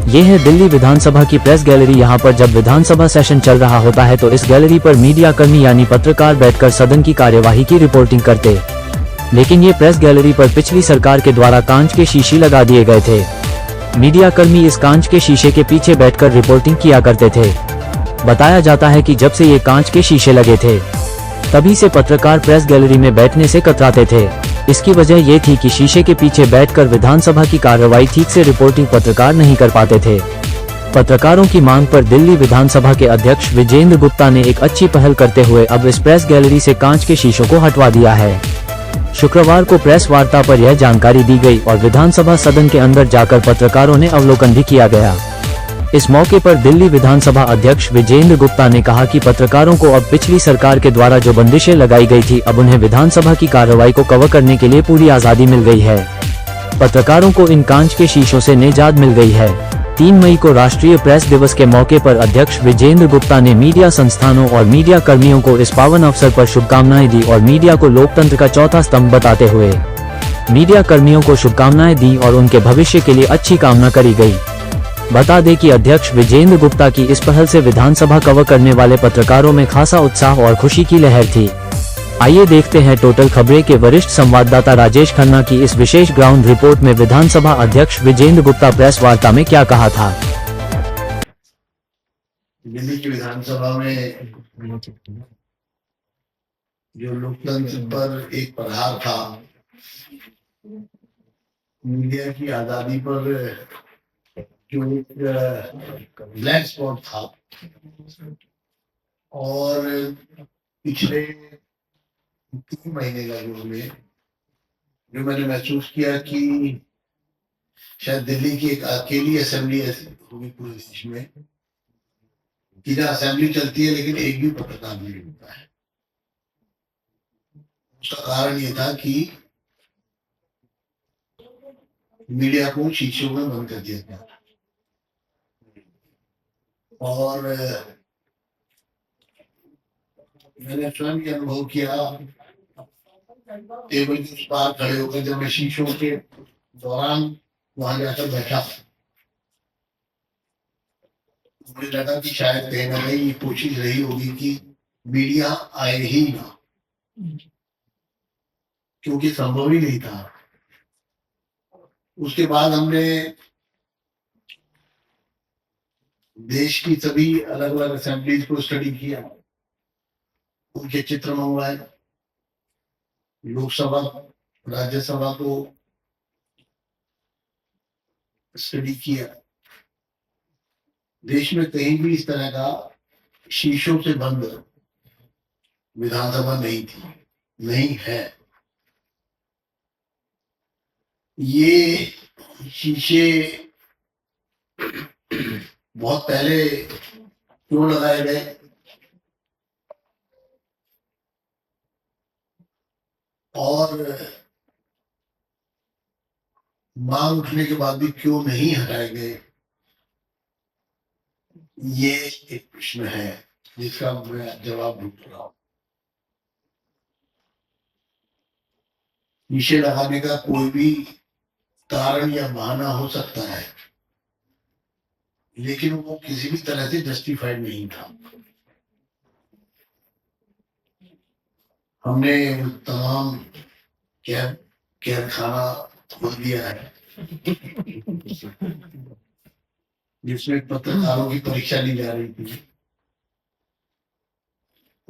ये है दिल्ली विधानसभा की प्रेस गैलरी। यहाँ पर जब विधानसभा सेशन चल रहा होता है तो इस गैलरी पर मीडिया कर्मी यानी पत्रकार बैठकर सदन की कार्यवाही की रिपोर्टिंग करते। लेकिन ये प्रेस गैलरी पर पिछली सरकार के द्वारा कांच के शीशे लगा दिए गए थे। मीडिया कर्मी इस कांच के शीशे के पीछे बैठकर रिपोर्टिंग किया करते थे। बताया जाता है कि जब से ये कांच के शीशे लगे थे तभी से पत्रकार प्रेस गैलरी में बैठने से कतराते थे। इसकी वजह ये थी कि शीशे के पीछे बैठकर विधानसभा की कार्रवाई ठीक से रिपोर्टिंग पत्रकार नहीं कर पाते थे। पत्रकारों की मांग पर दिल्ली विधानसभा के अध्यक्ष विजेंद्र गुप्ता ने एक अच्छी पहल करते हुए अब इस प्रेस गैलरी से कांच के शीशों को हटवा दिया है। शुक्रवार को प्रेस वार्ता पर यह जानकारी दी गई और विधानसभा सदन के अंदर जाकर पत्रकारों ने अवलोकन भी किया गया। इस मौके पर दिल्ली विधानसभा अध्यक्ष विजेंद्र गुप्ता ने कहा कि पत्रकारों को अब पिछली सरकार के द्वारा जो बंदिशें लगाई गई थी अब उन्हें विधानसभा की कार्रवाई को कवर करने के लिए पूरी आजादी मिल गई है। पत्रकारों को इन कांच के शीशों से निजात मिल गई है। 3 मई को राष्ट्रीय प्रेस दिवस के मौके पर अध्यक्ष विजेंद्र गुप्ता ने मीडिया संस्थानों और मीडिया कर्मियों को इस पावन अवसर पर शुभकामनाएं दी और मीडिया को लोकतंत्र का चौथा स्तंभ बताते हुए मीडिया कर्मियों को शुभकामनाएं दी और उनके भविष्य के लिए अच्छी कामना करी गई। बता दें कि अध्यक्ष विजेंद्र गुप्ता की इस पहल से विधानसभा कवर करने वाले पत्रकारों में खासा उत्साह और खुशी की लहर थी। आइए देखते हैं टोटल खबरें के वरिष्ठ संवाददाता राजेश खन्ना की इस विशेष ग्राउंड रिपोर्ट में विधानसभा अध्यक्ष विजेंद्र गुप्ता प्रेस वार्ता में क्या कहा था। दिल्ली की विधानसभा में जो लोकतंत्र पर एक प्रहार था, मीडिया की आजादी पर जो एक ब्लैक स्पॉट था और पिछले 3 महीने लगे जो मैंने महसूस किया कि शायद दिल्ली की एक अकेली असेंबली ऐसी होगी पूरे देश में कि जहाँ असेंबली चलती है लेकिन एक भी पत्रकार नहीं होता है। उसका कारण ये था कि मीडिया को शीशों में बंद कर दिया गया और मैंने स्वयं ये अनुभव किया टेबल के उस पार खड़े होकर जब मैं शीशों के दौरान वहां जाकर बैठा, मुझे लगा कि शायद कहीं ना कहीं कोशिश रही होगी कि मीडिया आए ही ना, क्योंकि संभव ही नहीं था। उसके बाद हमने देश की सभी अलग अलग असेंबलीज को स्टडी किया, उनके चित्र मंगवाए, लोकसभा राज्यसभा को स्टडी किया। देश में कहीं भी इस तरह का शीशों से बंद विधानसभा नहीं थी, नहीं है। ये शीशे बहुत पहले क्यों लगाए गए, और मांग उठने के बाद भी क्यों नहीं हटाए गए, ये एक प्रश्न है जिसका मैं जवाब ढूंढ रहा हूं। शीशे लगाने का कोई भी कारण या बहाना हो सकता है, लेकिन वो किसी भी तरह से जस्टिफाइड नहीं था। हमने तमाम कैद खाना खोल दिया है जिसमें पत्रकारों की परीक्षा ली जा रही थी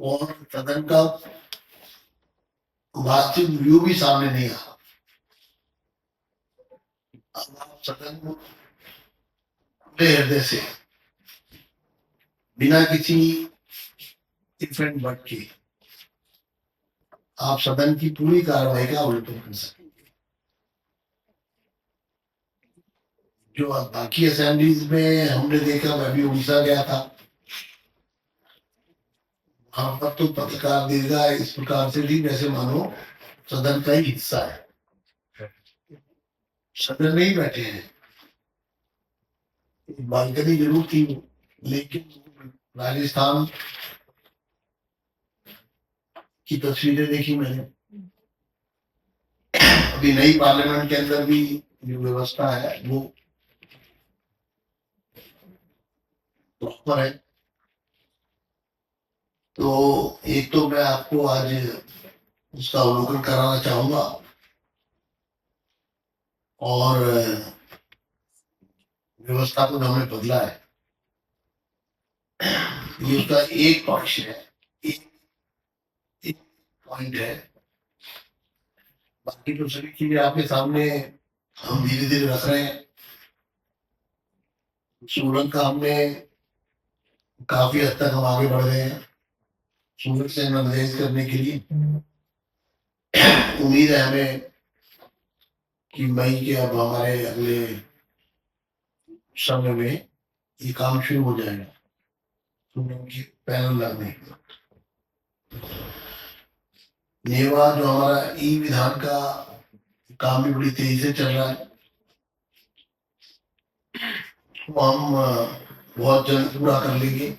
और सदन का वास्तविक व्यू भी सामने नहीं आ। अब आप सदन को खुले हृदय से बिना किसी डिफरेंट बट के आप सदन की पूरी कार्रवाई का अवलोकन कर सकेंगे। जो बाकी असेंबलीज में हमने देखा, मैं भी उड़ीसा गया था, वहां पर तो पत्रकार दीर्घा इस प्रकार से थी जैसे मानो सदन का ही हिस्सा है, सदन में ही बैठे हैं। बालकनी जरूर थी, लेकिन राजस्थान की तस्वीरें देखी मैंने। अभी नई पार्लियामेंट के अंदर भी जो व्यवस्था है वो प्रॉपर है। तो एक तो मैं आपको आज उसका अवलोकन कराना चाहूंगा, और व्यवस्था को जो हमने बदला है, ये उसका एक पक्ष है, एक, एक पॉइंट है। बाकी तो सभी चीजें आपके सामने हम धीरे धीरे रख रहे हैं। सूरत का हमने काफी हद तक हम आगे बढ़ गए हैं सूरत से निर्देश करने के लिए। उम्मीद है हमें कि मई के अब हमारे अगले समय में ये काम शुरू हो जाएगा, की पैनल लगने। नेवा जो हमारा ई विधान का काम भी बड़ी तेजी से चल रहा है, वो हम बहुत जल्द पूरा कर लेंगे।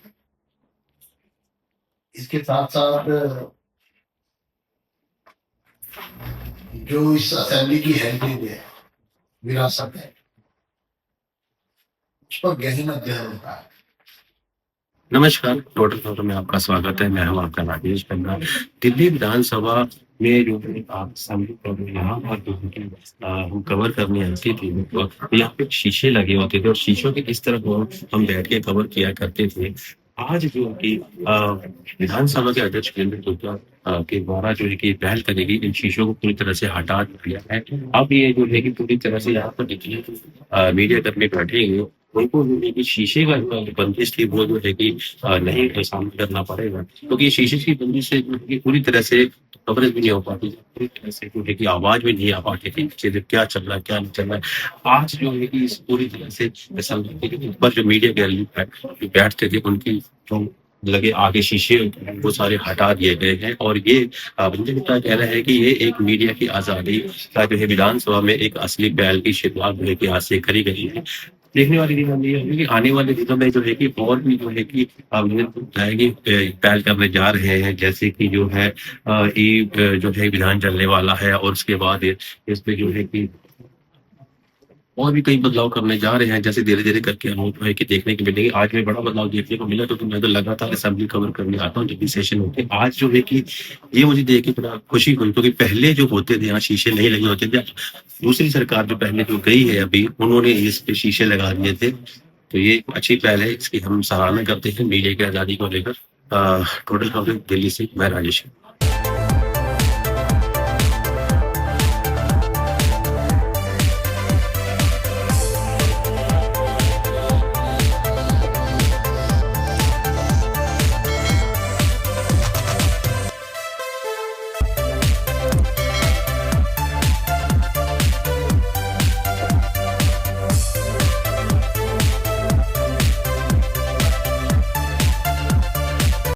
इसके साथ साथ जो इस असेंबली की हेरिटेज है, विरासत है, उस पर गहन अध्ययन होता है। नमस्कार, टोटल खबर में आपका स्वागत है। मैं हूं आपका राजेश खन्ना। दिल्ली विधानसभा में जो आप सामने यहाँ पर जो हम कवर करने आते थे, तो यहाँ पे शीशे लगे होते थे और शीशों के इस तरफ हम बैठ के कवर किया करते थे। आज जो कि विधानसभा के अध्यक्ष के द्वारा जो है कि पहल करेगी, इन शीशों को पूरी तरह से हटा दिया है। अब ये जो है कि पूरी तरह से यहाँ पर जितने मीडिया कर्मी बैठेंगे, उनको जो है कि शीशे का जो बंदिश थी वो जो है कि नहीं सामना करना पड़ेगा, क्योंकि ये शीशे की बंदिश से जो है कि पूरी तरह से कवरेज भी नहीं हो पाती, पूरी तरह से जो है कि आवाज भी नहीं आ पाती थी चीजें क्या चल रहा है क्या नहीं चल रहा है। आज जो है कि इस पूरी तरह से ऊपर जो मीडिया गैलरी जो बैठते थे, उनकी जो लगे आगे शीशे वो सारे हटा दिए गए हैं। और ये मुझे लगता है कहना है कि ये एक मीडिया की आजादी का जो है विधानसभा में एक असली पहल की शुरुआत जो है कि आज से करी गई है। देखने वाली चीज हम ये होगी कि आने वाले दिनों में जो है कि और भी जो है कि मुझे लगता है कि पहल करने जा रहे हैं, जैसे कि जो है जो है विधान चलने वाला है, और उसके बाद इसमें जो है कि और भी कई बदलाव करने जा रहे हैं, जैसे धीरे धीरे करके हम जो है कि देखने को मिलेंगे। आज में बड़ा बदलाव देखने को मिला, तो मैं तो लगातार असेंबली कवर करने आता हूँ जब भी सेशन होते हैं। आज जो है कि ये मुझे देख के बड़ा खुशी हुई, क्योंकि पहले जो होते थे यहाँ शीशे नहीं लगे होते थे। दूसरी सरकार जो पहले जो गई है अभी, उन्होंने इस पे शीशे लगा दिए थे। तो ये अच्छी पहल है, इसकी हम सराहना करते हैं मीडिया की आजादी को लेकर। टोटल कवरेज दिल्ली से मैं राजेश।